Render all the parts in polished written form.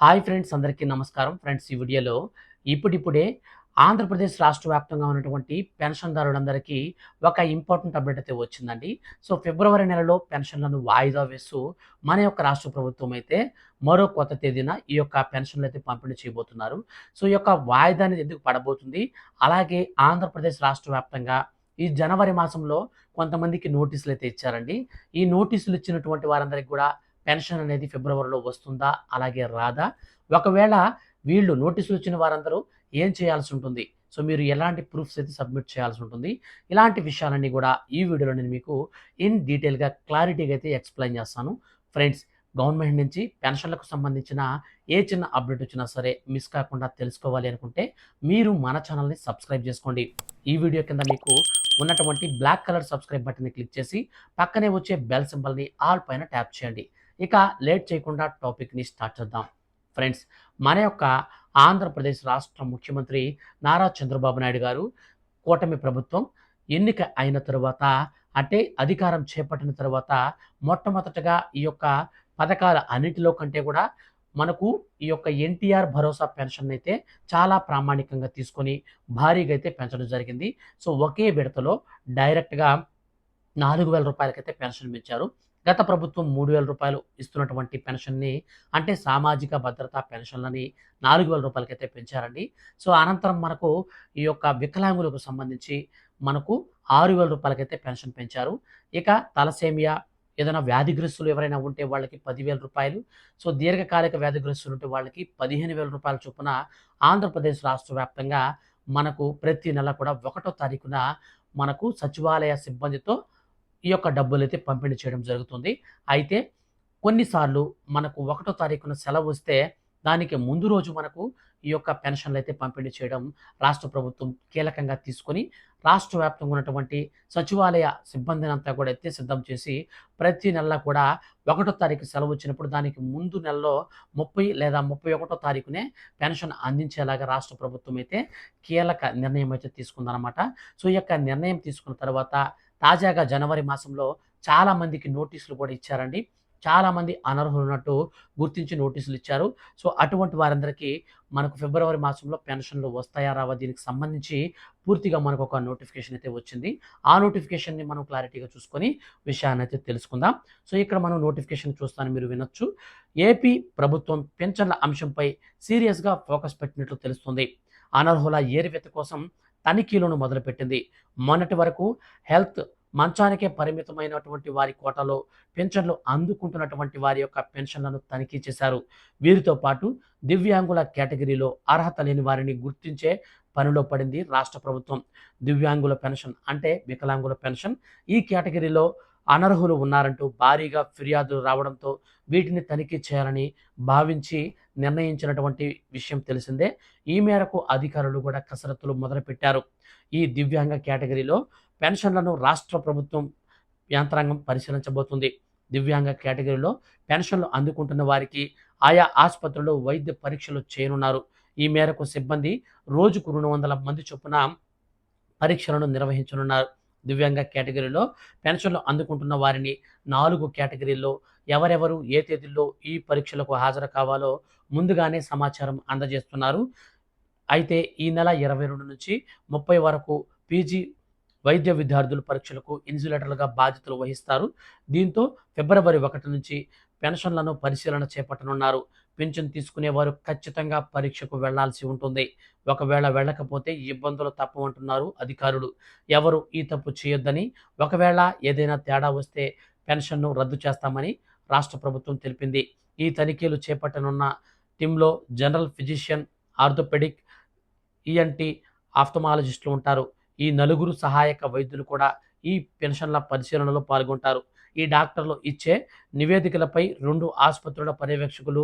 Hi friends, అందరికీ నమస్కారం. Friends, ఈ వీడియోలో ఇప్పుడిప్పుడే ఆంధ్రప్రదేశ్ రాష్ట్ర వ్యాప్తంగా ఉన్నటువంటి పెన్షన్‌దారులందరికీ ఒక ఇంపార్టెంట్ అప్డేట్ అయితే వచ్చిందండి. సో, ఫిబ్రవరి నెలలో పెన్షన్‌లను వాయిదా వేస్తూ మన యొక్క రాష్ట్ర ప్రభుత్వం అయితే మరో కొత్త తేదీన ఈ యొక్క పెన్షన్‌లయితే పంపిణీ చేయబోతున్నారు. సో, ఈ యొక్క వాయిదా అనేది ఎందుకు పడబోతుంది? అలాగే ఆంధ్రప్రదేశ్ రాష్ట్ర వ్యాప్తంగా ఈ జనవరి మాసంలో కొంతమందికి నోటీసులైతే ఇచ్చారండి. ఈ నోటీసులు ఇచ్చినటువంటి వారందరికి కూడా పెన్షన్ అనేది ఫిబ్రవరిలో వస్తుందా? అలాగే రాదా? ఒకవేళ వీళ్ళు నోటీసులు ఇచ్చిన వారందరూ ఏం చేయాల్సి ఉంటుంది? సో, మీరు ఎలాంటి ప్రూఫ్స్ అయితే సబ్మిట్ చేయాల్సి ఉంటుంది? ఇలాంటి విషయాలన్నీ కూడా ఈ వీడియోలో నేను మీకు ఇన్ డీటెయిల్‌గా క్లారిటీగా అయితే ఎక్స్‌ప్లెయిన్ చేస్తాను. ఫ్రెండ్స్, గవర్నమెంట్ నుంచి పెన్షన్‌లకు సంబంధించిన ఏ చిన్న అప్డేట్ వచ్చినా సరే మిస్ కాకుండా తెలుసుకోవాలి అనుకుంటే మీరు మన ఛానెల్‌ని సబ్స్క్రైబ్ చేసుకోండి. ఈ వీడియో కింద మీకు ఉన్నటువంటి బ్లాక్ కలర్ సబ్స్క్రైబ్ బటన్‌ని క్లిక్ చేసి పక్కనే వచ్చే బెల్ సింబల్‌ని ఆల్ పైన ట్యాప్ చేయండి. ఇక లేట్ చేయకుండా టాపిక్‌ని స్టార్ట్ చేద్దాం. ఫ్రెండ్స్, మన యొక్క ఆంధ్రప్రదేశ్ రాష్ట్ర ముఖ్యమంత్రి నారా చంద్రబాబు నాయుడు గారు కూటమి ప్రభుత్వం ఎన్నిక అయిన తరువాత, అంటే అధికారం చేపట్టిన తరువాత మొట్టమొదటగా ఈ యొక్క పథకాల అన్నిటిలో కంటే కూడా మనకు ఈ యొక్క ఎన్టీఆర్ భరోసా పెన్షన్ అయితే చాలా ప్రామాణికంగా తీసుకొని భారీగా అయితే పెంచడం జరిగింది. సో, ఒకే విడతలో డైరెక్ట్‌గా రూ. 4,000 పెన్షన్ పెంచారు. గత ప్రభుత్వం రూ. 3,000 ఇస్తున్నటువంటి పెన్షన్‌ని, అంటే సామాజిక భద్రతా పెన్షన్‌లని రూ. 4,000 పెంచారండి. సో, అనంతరం మనకు ఈ యొక్క వికలాంగులకు సంబంధించి మనకు రూ. 6,000 పెన్షన్ పెంచారు. ఇక తలసేమియా, ఏదైనా వ్యాధిగ్రస్తులు ఎవరైనా ఉంటే వాళ్ళకి రూ. 10,000. సో, దీర్ఘకాలిక వ్యాధిగ్రస్తులు ఉంటే వాళ్ళకి రూ. 15,000 చొప్పున ఆంధ్రప్రదేశ్ రాష్ట్ర వ్యాప్తంగా మనకు ప్రతి నెల కూడా 1వ తారీఖున మనకు సచివాలయ సిబ్బందితో ఈ యొక్క డబ్బులైతే పంపిణీ చేయడం జరుగుతుంది. అయితే కొన్నిసార్లు మనకు 1వ తారీఖున సెలవొస్తే దానికి ముందు రోజు మనకు ఈ యొక్క పెన్షన్‌లయితే పంపిణీ చేయడం రాష్ట్ర ప్రభుత్వం కీలకంగా తీసుకొని, రాష్ట్ర వ్యాప్తంగా ఉన్నటువంటి సచివాలయ సిబ్బందినంతా కూడా అయితే సిద్ధం చేసి, ప్రతి నెల కూడా 1వ తారీఖు సెలవొచ్చినప్పుడు దానికి ముందు నెలలో 30 లేదా 31వ తారీఖునే పెన్షన్ అందించేలాగా రాష్ట్ర ప్రభుత్వం అయితే కీలక నిర్ణయం అయితే తీసుకుందనమాట. సో, ఈ యొక్క నిర్ణయం తీసుకున్న తర్వాత తాజాగా జనవరి మాసంలో చాలా మందికి నోటీసులు కూడా ఇచ్చారండి. చాలామంది అనర్హులున్నట్టు గుర్తించి నోటీసులు ఇచ్చారు. సో, అటువంటి వారందరికీ మనకు ఫిబ్రవరి మాసంలో పెన్షన్‌లు వస్తాయా? రావా? దీనికి సంబంధించి పూర్తిగా మనకొక నోటిఫికేషన్ అయితే వచ్చింది. ఆ నోటిఫికేషన్‌ని మనం క్లారిటీగా చూసుకొని విషయాన్నయితే తెలుసుకుందాం. సో, ఇక్కడ మనం నోటిఫికేషన్ చూస్తాను, మీరు వినొచ్చు. ఏపీ ప్రభుత్వం పింఛన్ల అంశంపై సీరియస్‌గా ఫోకస్ పెట్టినట్లు తెలుస్తుంది. అనర్హుల ఏరివేత కోసం తనిఖీలను మొదలుపెట్టింది. మొన్నటి వరకు హెల్త్ మంచానికే పరిమితమైనటువంటి వారి కోటాలో పెన్షన్లు అందుకుంటున్నటువంటి వారి యొక్క పెన్షన్లను తనిఖీ చేశారు. వీరితో పాటు దివ్యాంగుల కేటగిరీలో అర్హత లేని వారిని గుర్తించే పనిలో పడింది రాష్ట్ర ప్రభుత్వం. దివ్యాంగుల పెన్షన్ అంటే వికలాంగుల పెన్షన్, ఈ కేటగిరీలో అనర్హులు ఉన్నారంటూ భారీగా ఫిర్యాదులు రావడంతో వీటిని తనిఖీ చేయాలని భావించి నిర్ణయించినటువంటి విషయం తెలిసిందే. ఈ మేరకు అధికారులు కూడా కసరత్తులు మొదలుపెట్టారు. ఈ దివ్యాంగ కేటగిరీలో పెన్షన్లను రాష్ట్ర ప్రభుత్వం యంత్రాంగం పరిశీలించబోతుంది. దివ్యాంగ కేటగిరీలో పెన్షన్లు అందుకుంటున్న వారికి ఆయా ఆసుపత్రుల్లో వైద్య పరీక్షలు చేయనున్నారు. ఈ మేరకు సిబ్బంది రోజుకు 200 మంది చొప్పున పరీక్షలను నిర్వహించనున్నారు. దివ్యాంగ కేటగిరీలో పెన్షన్లు అందుకుంటున్న వారిని 4 కేటగిరీల్లో ఎవరెవరు ఏ తేదీల్లో ఈ పరీక్షలకు హాజరు కావాలో ముందుగానే సమాచారం అందజేస్తున్నారు. అయితే ఈ నెల 22 నుంచి 30 వరకు పీజీ వైద్య విద్యార్థులు పరీక్షలకు ఇన్సులేటర్లుగా బాధ్యతలు వహిస్తారు. దీంతో ఫిబ్రవరి 1 నుంచి పెన్షన్లను పరిశీలన చేపట్టనున్నారు. పింఛన్ తీసుకునేవారు ఖచ్చితంగా పరీక్షకు వెళ్లాల్సి ఉంటుంది. ఒకవేళ వెళ్ళకపోతే ఇబ్బందులు తప్పవంటున్నారు అధికారులు. ఎవరు ఈ తప్పు చేయొద్దని, ఒకవేళ ఏదైనా తేడా వస్తే పెన్షన్ను రద్దు చేస్తామని రాష్ట్ర ప్రభుత్వం తెలిపింది. ఈ తనిఖీలు చేపట్టనున్న టీంలో జనరల్ ఫిజిషియన్, ఆర్థోపెడిక్, ఈఎన్టీ, ఆఫ్థమాలజిస్టులు ఉంటారు. ఈ నలుగురు సహాయక వైద్యులు కూడా ఈ పెన్షన్ల పరిశీలనలో పాల్గొంటారు. ఈ డాక్టర్లు ఇచ్చే నివేదికలపై 2 ఆసుపత్రుల పర్యవేక్షకులు,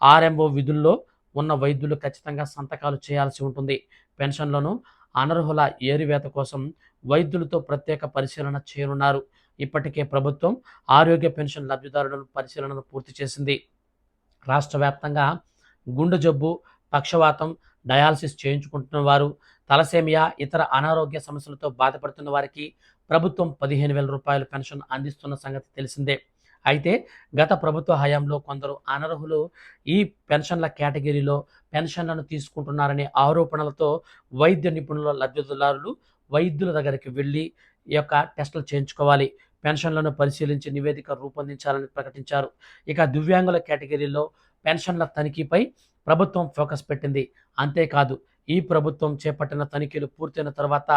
ఆర్ఎంఓ విధుల్లో ఉన్న వైద్యులు ఖచ్చితంగా సంతకాలు చేయాల్సి ఉంటుంది. పెన్షన్లను అనర్హుల ఏరివేత కోసం వైద్యులతో ప్రత్యేక పరిశీలన చేయనున్నారు. ఇప్పటికే ప్రభుత్వం ఆరోగ్య పెన్షన్ లబ్ధిదారులను పరిశీలనను పూర్తి చేసింది. రాష్ట్ర వ్యాప్తంగా గుండె జబ్బు, పక్షవాతం, డయాలసిస్ చేయించుకుంటున్న వారు, తలసేమియా, ఇతర అనారోగ్య సమస్యలతో బాధపడుతున్న వారికి ప్రభుత్వం రూ. 15,000 పెన్షన్ అందిస్తున్న సంగతి తెలిసిందే. అయితే గత ప్రభుత్వ హయాంలో కొందరు అనర్హులు ఈ పెన్షన్ల కేటగిరీలో పెన్షన్లను తీసుకుంటున్నారనే ఆరోపణలతో వైద్య నిపుణుల లబ్ధిదారులు వైద్యుల దగ్గరికి వెళ్ళి ఈ యొక్క టెస్టులు చేయించుకోవాలి. పెన్షన్లను పరిశీలించి నివేదిక రూపొందించాలని ప్రకటించారు. ఇక దివ్యాంగుల కేటగిరీలో పెన్షన్ల తనిఖీపై ప్రభుత్వం ఫోకస్ పెట్టింది. అంతేకాదు ఈ ప్రభుత్వం చేపట్టిన తనిఖీలు పూర్తయిన తర్వాత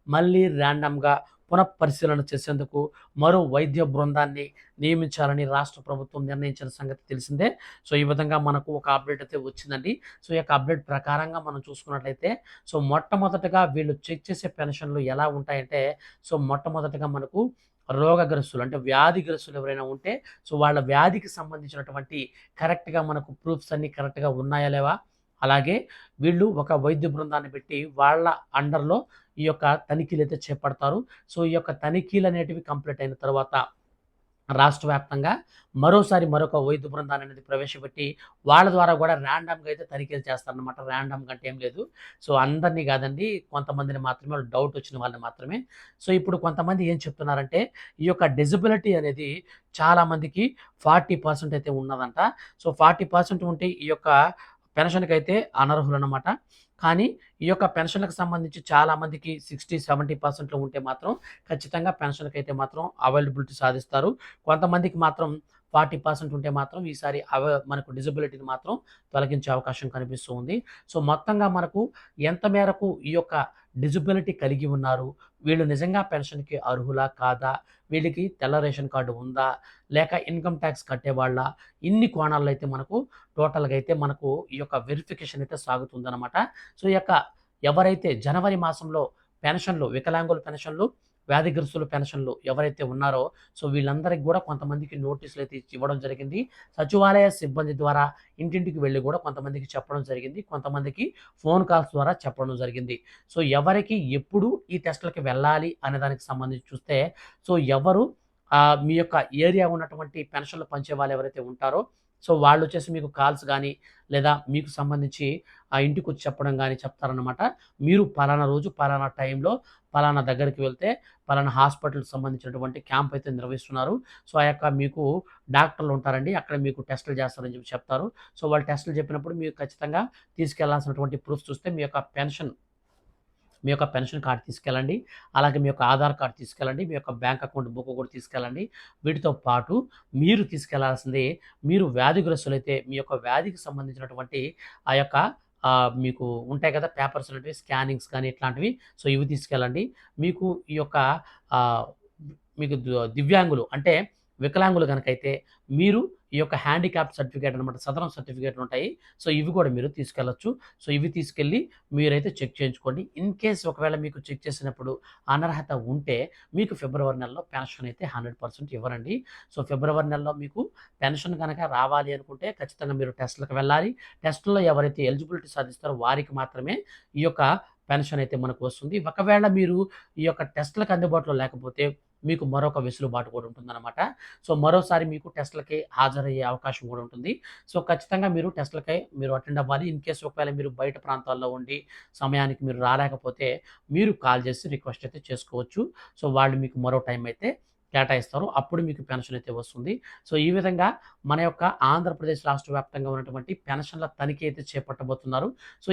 మళ్ళీ ర్యాండమ్‌గా పునఃపరిశీలన చేసేందుకు మరో వైద్య బృందాన్ని నియమించాలని రాష్ట్ర ప్రభుత్వం నిర్ణయించిన సంగతి తెలిసిందే. సో, ఈ విధంగా మనకు ఒక అప్డేట్ అయితే వచ్చిందండి. సో, ఈ యొక్క అప్డేట్ ప్రకారంగా మనం చూసుకున్నట్లయితే మొట్టమొదటగా వీళ్ళు చెక్ చేసే పెన్షన్‌లు ఎలా ఉంటాయంటే మొట్టమొదటగా మనకు రోగగ్రస్తులు అంటే వ్యాధిగ్రస్తులు ఎవరైనా ఉంటే వాళ్ళ వ్యాధికి సంబంధించినటువంటి కరెక్ట్‌గా మనకు ప్రూఫ్స్ అన్నీ కరెక్ట్‌గా ఉన్నాయా లేవా? అలాగే వీళ్ళు ఒక వైద్య బృందాన్ని పెట్టి వాళ్ళ అండర్‌లో ఈ యొక్క తనిఖీలైతే చేపడతారు. ఈ యొక్క తనిఖీలనేటివి కంప్లీట్ అయిన తర్వాత రాష్ట్ర వ్యాప్తంగా మరోసారి మరొక వైద్య బృందాన్ని అనేది ప్రవేశపెట్టి వాళ్ళ ద్వారా కూడా ర్యాండమ్‌గా అయితే తనిఖీలు చేస్తారనమాట. ర్యాండమ్‌గా అంటే ఏం లేదు. అందరిని కాదండి. కొంతమందిని మాత్రమే డౌట్ వచ్చిన వాళ్ళని మాత్రమే. ఇప్పుడు కొంతమంది ఏం చెప్తున్నారంటే ఈ యొక్క డిజబిలిటీ అనేది చాలా మందికి 40% అయితే ఉన్నదంట. 40% ఉంటే ఈ యొక్క పెన్షన్‌కైతే అనర్హులనమాట. కానీ ఈ యొక్క పెన్షన్‌లకు సంబంధించి చాలామందికి 60, 70% ఉంటే మాత్రం ఖచ్చితంగా పెన్షన్‌కైతే మాత్రం అవైలబిలిటీ సాధిస్తారు. కొంతమందికి మాత్రం 40% ఉంటే మాత్రం ఈసారి మనకు డిజబిలిటీని మాత్రం తొలగించే అవకాశం కనిపిస్తూ ఉంది. మొత్తంగా మనకు ఎంత మేరకు ఈ యొక్క డిజబిలిటీ కలిగి ఉన్నారు, వీళ్ళు నిజంగా పెన్షన్‌కి అర్హులా? కాదా? వీళ్ళకి తెల్ల రేషన్ కార్డు ఉందా? లేక ఇన్‌కమ్ టాక్స్ కట్టేవాళ్ళా? ఇన్ని కోణాల్లో అయితే మనకు టోటల్‌గా అయితే మనకు ఈ యొక్క వెరిఫికేషన్ అయితే సాగుతుందనమాట. ఈ యొక్క ఎవరైతే జనవరి మాసంలో పెన్షన్‌లు, వికలాంగుల పెన్షన్‌లు, వ్యాధిగ్రస్తుల పెన్షన్‌లు ఎవరైతే ఉన్నారో వీళ్ళందరికి గూడా కొంతమందికి నోటీసులైతే ఇవ్వడం జరిగింది. సచివాలయ సిబ్బంది ద్వారా ఇంటింటికి వెళ్లి గూడా కొంతమందికి చెప్పడం జరిగింది. కొంతమందికి ఫోన్ కాల్స్ ద్వారా చెప్పడం జరిగింది. ఎవరికి ఎప్పుడు ఈ టెస్ట్‌లకి వెళ్ళాలి అనే దానికి సంబంధించి చూస్తే ఎవరు మీ యొక్క ఏరియా ఉన్నటువంటి పెన్షన్‌లు పంచే వాళ్ళు ఎవరైతే ఉంటారో వాళ్ళొచ్చేసి మీకు కాల్స్ గానీ, లేదా మీకు సంబంధించి ఇంటికొచ్చి చెప్పడం గానీ చెప్తారనమాట. మీరు పలానా రోజు, పలానా టైంలో, పలానా దగ్గరికి వెళ్తే, పలానా హాస్పిటల్‌కి సంబంధించినటువంటి క్యాంప్ అయితే నిర్వహిస్తున్నారు. ఆ యొక్క మీకు డాక్టర్లు ఉంటారండి. అక్కడ మీకు టెస్టులు చేస్తారని చెప్పి చెప్తారు. వాళ్ళు టెస్టులు చెప్పినప్పుడు మీరు ఖచ్చితంగా తీసుకెళ్లాల్సినటువంటి ప్రూఫ్స్ చూస్తే మీ యొక్క పెన్షన్ కార్డ్ తీసుకెళ్ళండి. అలాగే మీ యొక్క ఆధార్ కార్డ్ తీసుకెళ్ళండి. మీ యొక్క బ్యాంక్ అకౌంట్ బుక్ కూడా తీసుకెళ్ళండి. వీటితో పాటు మీరు తీసుకెళ్లాల్సింది, మీరు వ్యాధిగ్రస్తులైతే మీ యొక్క వ్యాధికి సంబంధించినటువంటి ఆ యొక్క మీకు ఉంటాయి కదా పేపర్స్ అనేటివి, స్కానింగ్స్ కానీ ఇట్లాంటివి. ఇవి తీసుకెళ్ళండి. మీకు ఈ యొక్క ఆహ్, మీకు దివ్యాంగులు అంటే వికలాంగులు గనకైతే మీరు ఈ యొక్క హ్యాండిక్యాప్డ్ సర్టిఫికేట్ అనమాట. సదరం సర్టిఫికేట్లుంటాయి. ఇవి కూడా మీరు తీసుకెళ్ళొచ్చు. ఇవి తీసుకెళ్ళి మీరైతే చెక్ చేయించుకోండి. ఇన్ కేస్ ఒకవేళ మీకు చెక్ చేసినప్పుడు అనర్హత ఉంటే మీకు ఫిబ్రవరి నెలలో పెన్షన్ అయితే 100% ఇవ్వరండి. ఫిబ్రవరి నెలలో మీకు పెన్షన్ గనక రావాలి అనుకుంటే ఖచ్చితంగా మీరు టెస్ట్‌లకు వెళ్ళాలి. టెస్ట్‌లో ఎవరైతే ఎలిజిబిలిటీ సాధిస్తారో వారికి మాత్రమే ఈ యొక్క పెన్షన్ అయితే మనకు వస్తుంది. ఒకవేళ మీరు ఈ యొక్క టెస్ట్‌లకు అందుబాటులో లేకపోతే మీకు మరొక వెసులుబాటు కూడా ఉంటుందన్నమాట. మరోసారి మీకు టెస్ట్‌లకి హాజరయ్యే అవకాశం కూడా ఉంటుంది. ఖచ్చితంగా మీరు టెస్ట్‌లకై మీరు అటెండ్ అవ్వాలి. ఇన్ కేస్ ఒకవేళ మీరు బయట ప్రాంతాల్లో ఉండి సమయానికి మీరు రాలేకపోతే మీరు కాల్ చేసి రిక్వెస్ట్ అయితే చేసుకోవచ్చు. వాళ్ళు మీకు మరో టైం అయితే కేటాయిస్తారు. అప్పుడు మీకు పెన్షన్ అయితే వస్తుంది. ఈ విధంగా మన యొక్క ఆంధ్రప్రదేశ్ రాష్ట్ర వ్యాప్తంగా ఉన్నటువంటి పెన్షన్ల తనిఖీ అయితే చేపట్టబోతున్నారు.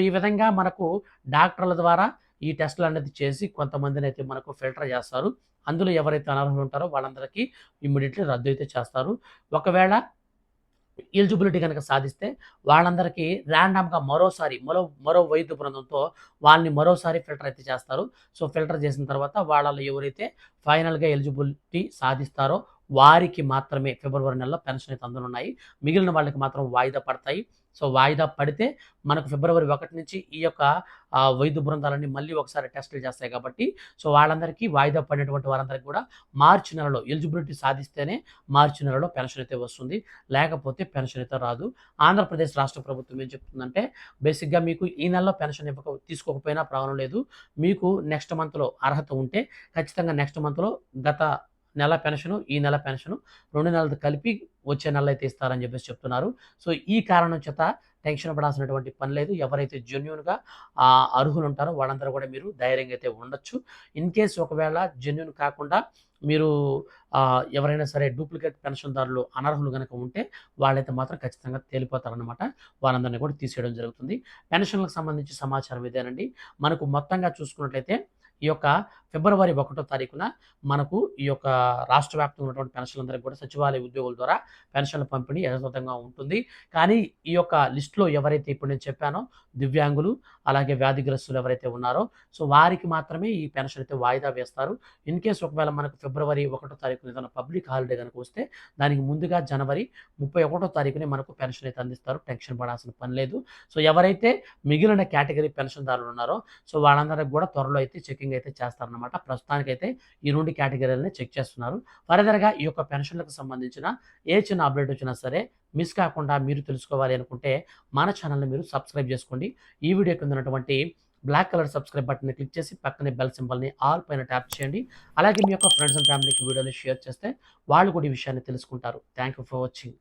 ఈ విధంగా మనకు డాక్టర్ల ద్వారా ఈ టెస్టులు అనేది చేసి కొంతమందినైతే మనకు ఫిల్టర్ చేస్తారు. అందులో ఎవరైతే అనర్హులు ఉంటారో వాళ్ళందరికీ ఇమ్మీడియేట్‌లీ రద్దు అయితే చేస్తారు. ఒకవేళ ఎలిజిబిలిటీ గనక సాధిస్తే వాళ్ళందరికీ ర్యాండమ్‌గా మరో వైద్య బృందంతో వాళ్ళని మరోసారి ఫిల్టర్ అయితే చేస్తారు. ఫిల్టర్ చేసిన తర్వాత వాళ్ళలో ఎవరైతే ఫైనల్‌గా ఎలిజిబిలిటీ సాధిస్తారో వారికి మాత్రమే ఫిబ్రవరి నెలలో పెన్షన్ అయితే అందనున్నాయి. మిగిలిన వాళ్ళకి మాత్రం వాయిదా పడతాయి. వాయిదా పడితే మనకు ఫిబ్రవరి 1 నుంచి ఈ యొక్క వైద్య బృందాలన్నీ మళ్ళీ ఒకసారి టెస్టులు చేస్తాయి కాబట్టి వాళ్ళందరికీ వాయిదా పడినటువంటి వారందరికీ కూడా మార్చి నెలలో ఎలిజిబిలిటీ సాధిస్తేనే మార్చి నెలలో పెన్షన్ అయితే వస్తుంది. లేకపోతే పెన్షన్ అయితే రాదు. ఆంధ్రప్రదేశ్ రాష్ట్ర ప్రభుత్వం ఏం చెప్తుందంటే బేసిక్‌గా మీకు ఈ నెలలో పెన్షన్ తీసుకోకపోయినా ప్రాబ్లమ్ లేదు. మీకు నెక్స్ట్ మంత్‌లో అర్హత ఉంటే ఖచ్చితంగా నెక్స్ట్ మంత్‌లో గత నెల పెన్షను, ఈ నెల పెన్షను 2 నెలలది కలిపి వచ్చే నెలలో అయితే ఇస్తారని చెప్పేసి చెప్తున్నారు. ఈ కారణం చేత టెన్షన్ పడాల్సినటువంటి పని లేదు. ఎవరైతే జెన్యూన్‌గా అర్హులు ఉంటారో వాళ్ళందరూ కూడా మీరు ధైర్యంగా అయితే ఉండొచ్చు. ఇన్ కేస్ ఒకవేళ జెన్యూన్ కాకుండా మీరు ఎవరైనా సరే డూప్లికేట్ పెన్షన్‌దారులు అనర్హులు గనక ఉంటే వాళ్ళైతే మాత్రం ఖచ్చితంగా తేలిపోతారనమాట. వాళ్ళందరిని కూడా తీసేయడం జరుగుతుంది. పెన్షన్‌లకు సంబంధించి సమాచారం ఇదేనండి. మనకు మొత్తంగా చూసుకున్నట్లయితే ఈ యొక్క ఫిబ్రవరి 1 తారీఖున మనకు ఈ యొక్క రాష్ట్ర వ్యాప్తంగా ఉన్నటువంటి పెన్షన్‌లందరికి కూడా సచివాలయ ఉద్యోగుల ద్వారా పెన్షన్‌ల పంపిణీ యథాతథంగా ఉంటుంది. కానీ ఈ యొక్క లిస్ట్‌లో ఎవరైతే ఇప్పుడు నేను చెప్పానో దివ్యాంగులు, అలాగే వ్యాధిగ్రస్తులు ఎవరైతే ఉన్నారో సో వారికి మాత్రమే ఈ పెన్షన్ అయితే వాయిదా వేస్తారు. ఇన్ కేస్ ఒకవేళ మనకు ఫిబ్రవరి 1 తారీఖున ఏదైనా పబ్లిక్ హాలిడే గనుక వస్తే దానికి ముందుగా జనవరి 31 తారీఖునే మనకు పెన్షన్ అయితే అందిస్తారు. టెన్షన్ పడాల్సిన పని లేదు. సో ఎవరైతే మిగిలిన కేటగిరీ పెన్షన్‌దారులు ఉన్నారో సో వాళ్ళందరికి కూడా త్వరలో అయితే చెకింగ్ అయితే చేస్తారనమాట. ప్రస్తుతానికైతే ఈ 2 కేటగిరీలని చెక్ చేస్తున్నారు. ఫర్దర్‌గా ఈ యొక్క పెన్షన్‌లకు సంబంధించిన ఏ చిన్న అప్డేట్ వచ్చినా సరే మిస్ కాకుండా మీరు తెలుసుకోవాలి అనుకుంటే మన ఛానెల్‌ని మీరు సబ్స్క్రైబ్ చేసుకోండి. ఈ వీడియో కింద ఉన్నటువంటి బ్లాక్ కలర్ సబ్స్క్రైబ్ బటన్‌ని క్లిక్ చేసి పక్కనే బెల్ సింబల్‌ని ఆల్ పైన ట్యాప్ చేయండి. అలాగే మీ యొక్క ఫ్రెండ్స్ అండ్ ఫ్యామిలీకి వీడియోని షేర్ చేస్తే వాళ్ళు కూడా ఈ విషయాన్ని తెలుసుకుంటారు. Thank you for watching.